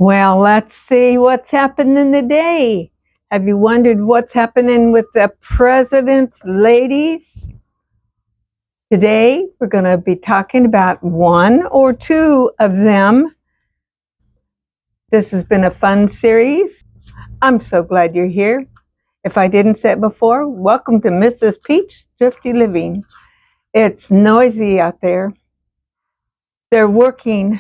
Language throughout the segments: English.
Well, let's see what's happening today. Have you wondered what's happening with the president's ladies? Today, we're going to be talking about one or two of them. This has been a fun series. I'm so glad you're here. If I didn't say it before, welcome to Mrs. Peach Thrifty Living. It's noisy out there. They're working.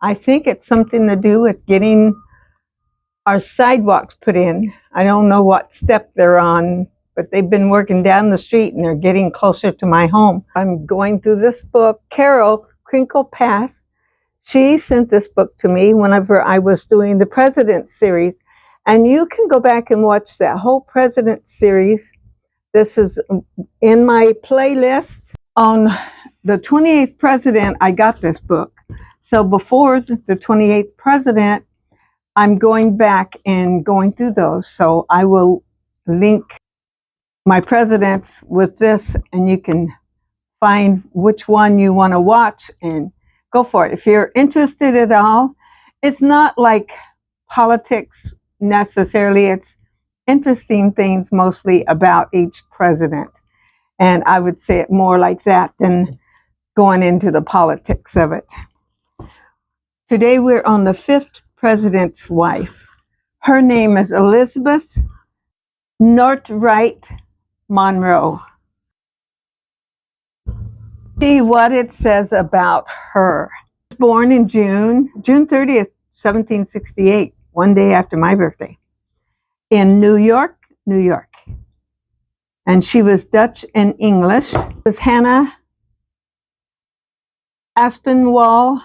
I think it's something to do with getting our sidewalks put in. I don't know what step they're on, but they've been working down the street and they're getting closer to my home. I'm going through this book. Carol Crinkle Pass, she sent this book to me whenever I was doing the President series. And you can go back and watch that whole President series. This is in my playlist. On the 28th President, I got this book. So before the 28th President, I'm going back and going through those. So I will link my presidents with this and you can find which one you want to watch and go for it. If you're interested at all, it's not like politics necessarily. It's interesting things mostly about each president. And I would say it more like that than going into the politics of it. Today we're on the fifth president's wife. Her name is Elizabeth Northright Monroe. See what it says about her. Born in June 30th, 1768, one day after my birthday, in New York, New York. And she was Dutch and English. It was Hannah Aspinwall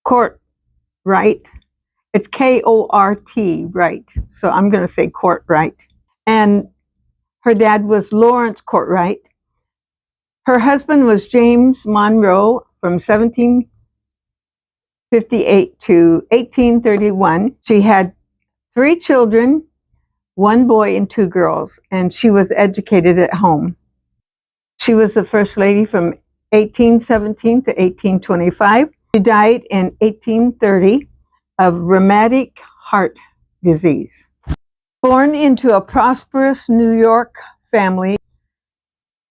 Courtright. It's K-O-R-T, right. So I'm going to say Courtright. And her dad was Lawrence Courtright. Her husband was James Monroe from 1758 to 1831. She had 3 children, 1 boy and 2 girls, and she was educated at home. She was the first lady from 1817 to 1825. She died in 1830 of rheumatic heart disease. Born into a prosperous New York family,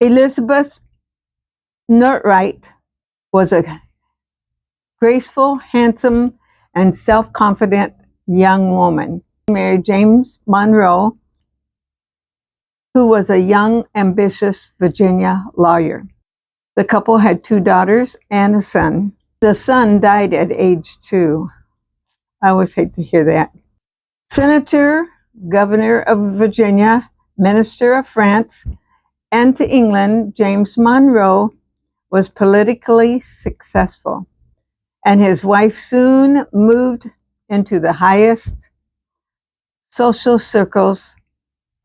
Elizabeth Northright was a graceful, handsome, and self-confident young woman. She married James Monroe, who was a young, ambitious Virginia lawyer. The couple had 2 daughters and a son. The son died at age 2. I always hate to hear that. Senator, Governor of Virginia, Minister of France, and to England, James Monroe was politically successful, and his wife soon moved into the highest social circles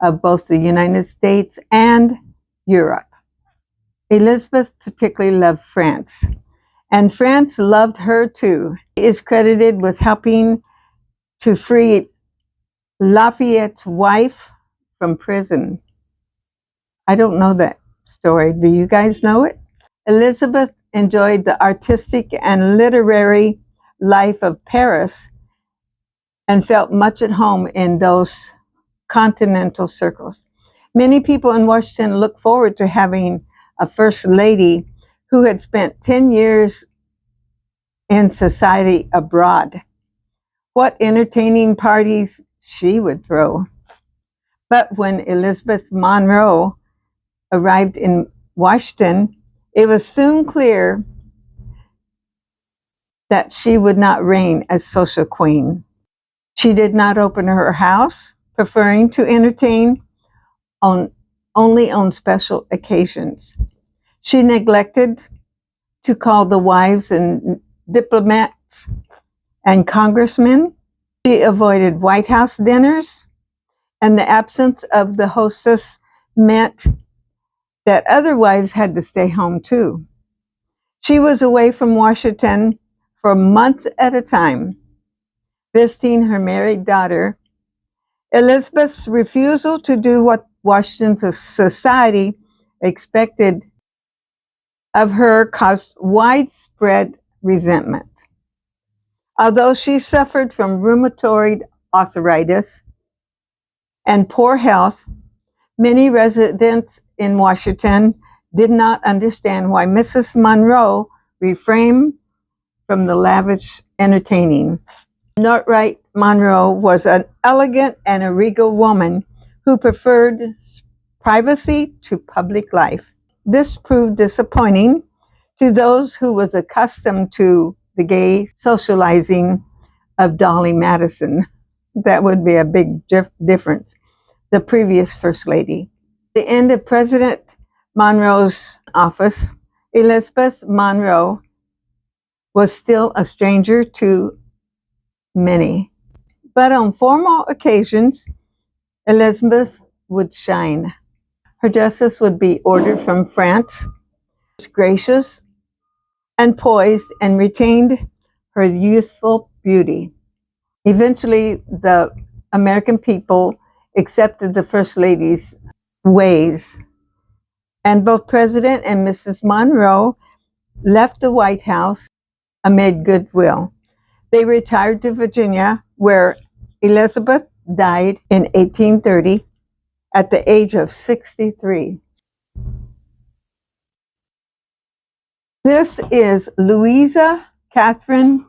of both the United States and Europe. Elizabeth particularly loved France, and France loved her too. She is credited with helping to free Lafayette's wife from prison. I don't know that story. Do you guys know it? Elizabeth enjoyed the artistic and literary life of Paris and felt much at home in those continental circles. Many people in Washington look forward to having a first lady who had spent 10 years in society abroad. What entertaining parties she would throw. But when Elizabeth Monroe arrived in Washington, it was soon clear that she would not reign as social queen. She did not open her house, preferring to entertain only on special occasions. She neglected to call the wives and diplomats and congressmen. She avoided White House dinners, and the absence of the hostess meant that other wives had to stay home too. She was away from Washington for months at a time, visiting her married daughter. Elizabeth's refusal to do what Washington society expected of her caused widespread resentment. Although she suffered from rheumatoid arthritis and poor health, many residents in Washington did not understand why Mrs. Monroe refrained from the lavish entertaining. Nortright Monroe was an elegant and a regal woman who preferred privacy to public life. This proved disappointing to those who was accustomed to the gay socializing of Dolly Madison. That would be a big difference. The previous First Lady. At the end of President Monroe's office, Elizabeth Monroe was still a stranger to many. But on formal occasions, Elizabeth would shine. Her dresses would be ordered from France, gracious and poised, and retained her youthful beauty. Eventually, the American people accepted the First Lady's ways, and both President and Mrs. Monroe left the White House amid goodwill. They retired to Virginia, where Elizabeth died in 1830 at the age of 63. This is Louisa Catherine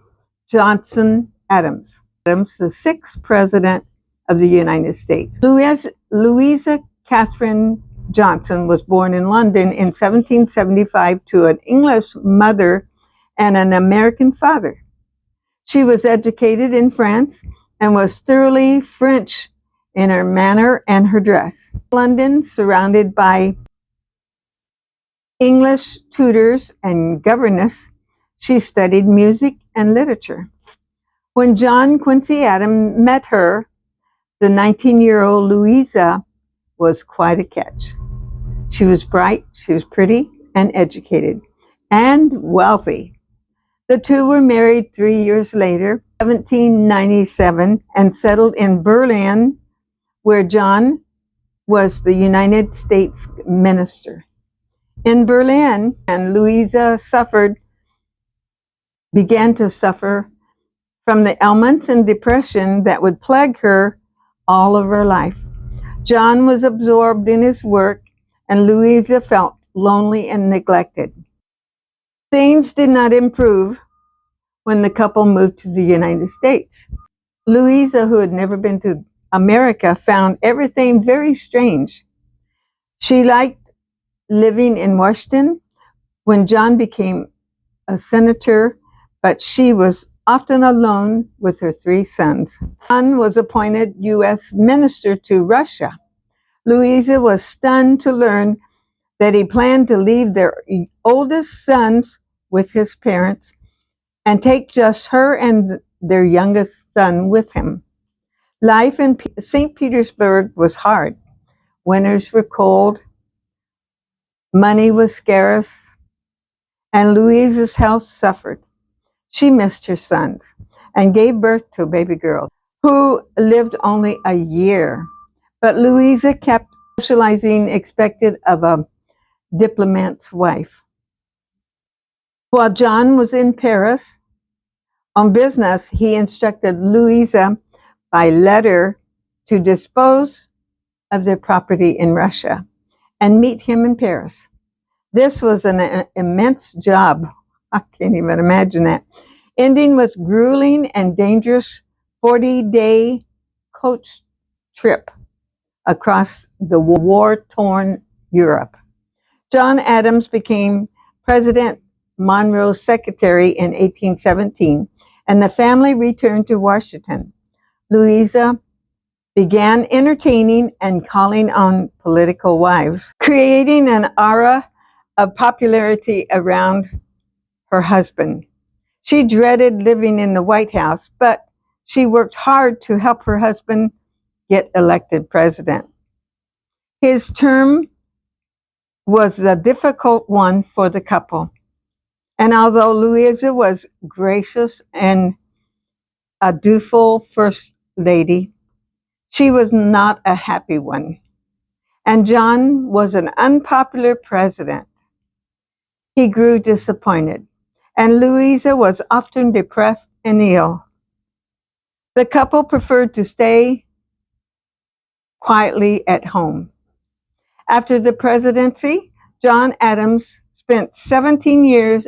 Johnson Adams. Adams, the sixth President of the United States. Louisa Catherine Johnson was born in London in 1775 to an English mother and an American father. She was educated in France and was thoroughly French in her manner and her dress. London, surrounded by English tutors and governess, she studied music and literature. When John Quincy Adams met her, the 19-year-old Louisa was quite a catch. She was bright, she was pretty, and educated, and wealthy. The two were married 3 years later, 1797, and settled in Berlin, where John was the United States minister. In Berlin, and Louisa began to suffer from the ailments and depression that would plague her all of her life. John was absorbed in his work, and Louisa felt lonely and neglected. Things did not improve when the couple moved to the United States. Louisa, who had never been to America, found everything very strange. She liked living in Washington when John became a senator, but she was often alone with her three sons. John was appointed U.S. minister to Russia. Louisa was stunned to learn that he planned to leave their oldest sons with his parents and take just her and their youngest son with him. Life in St. Petersburg was hard. Winters were cold, money was scarce, and Louisa's health suffered. She missed her sons and gave birth to a baby girl who lived only a year. But Louisa kept socializing, expected of a diplomat's wife. While John was in Paris on business, he instructed Louisa by letter to dispose of their property in Russia and meet him in Paris. This was an immense job. I can't even imagine that. Ending with grueling and dangerous 40-day coach trip across the war-torn Europe. John Adams became President Monroe's secretary in 1817, and the family returned to Washington. Louisa began entertaining and calling on political wives, creating an aura of popularity around her husband. She dreaded living in the White House, but she worked hard to help her husband get elected president. His term was a difficult one for the couple. And although Louisa was gracious and a dutiful first lady, she was not a happy one. And John was an unpopular president. He grew disappointed and Louisa was often depressed and ill. The couple preferred to stay quietly at home. After the presidency, John Adams spent 17 years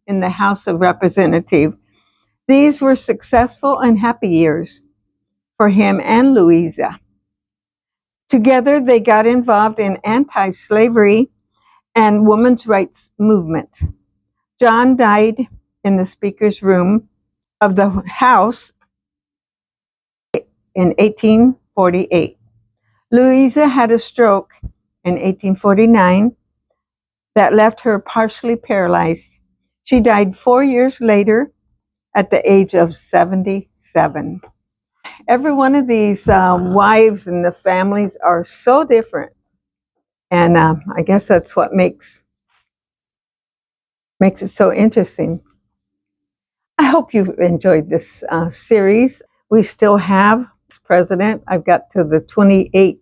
in the House of Representatives. These were successful and happy years for him and Louisa. Together, they got involved in anti-slavery and women's rights movement. John died in the Speaker's room of the House in 1848. Louisa had a stroke in 1849 that left her partially paralyzed. She died 4 years later at the age of 77. Every one of these wives and the families are so different. And I guess that's what makes it so interesting. I hope you've enjoyed this series. We still have this president. I've got to the 28th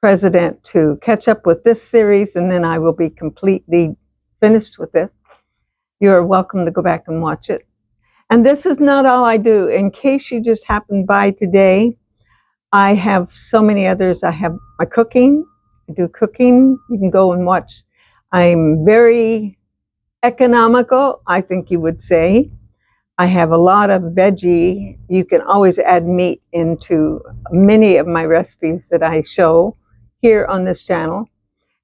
president to catch up with this series, and then I will be completely finished with it. You're welcome to go back and watch it. And this is not all I do. In case you just happened by today, I have so many others. I have my cooking. I do cooking. You can go and watch. I'm very economical, I think you would say. I have a lot of veggie. You can always add meat into many of my recipes that I show here on this channel.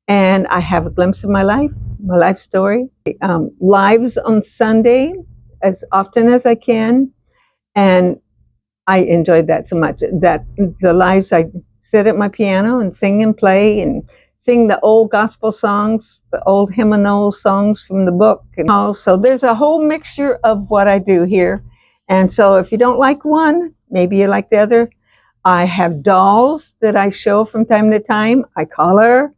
And I have a glimpse of my life story. Lives on Sunday as often as I can. And I enjoyed that so much. That the lives, I sit at my piano and sing and play and sing the old gospel songs, the old hymnal songs from the book. And so there's a whole mixture of what I do here. And so if you don't like one, maybe you like the other. I have dolls that I show from time to time. I color.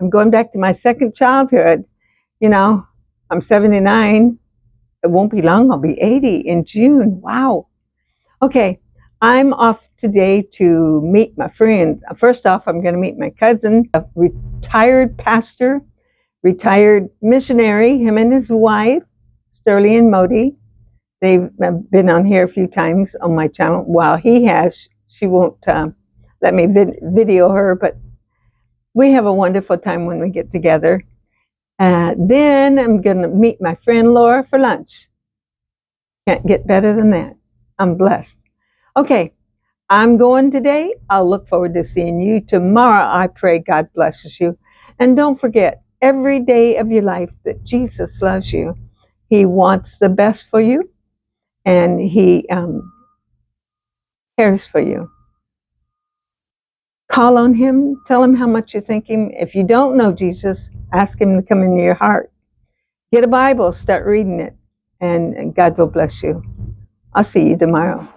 I'm going back to my second childhood. You know, I'm 79. It won't be long. I'll be 80 in June. Wow. Okay. I'm off today to meet my friends. First off, I'm going to meet my cousin, a retired pastor, retired missionary, him and his wife, Sterling and Modi. They've been on here a few times on my channel. Well, he has. She won't let me video her, but we have a wonderful time when we get together. Then I'm going to meet my friend Laura for lunch. Can't get better than that. I'm blessed. Okay, I'm going today. I'll look forward to seeing you tomorrow. I pray God blesses you. And don't forget, every day of your life that Jesus loves you. He wants the best for you, and He cares for you. Call on Him. Tell Him how much you think Him. If you don't know Jesus, ask Him to come into your heart. Get a Bible, start reading it, and God will bless you. I'll see you tomorrow.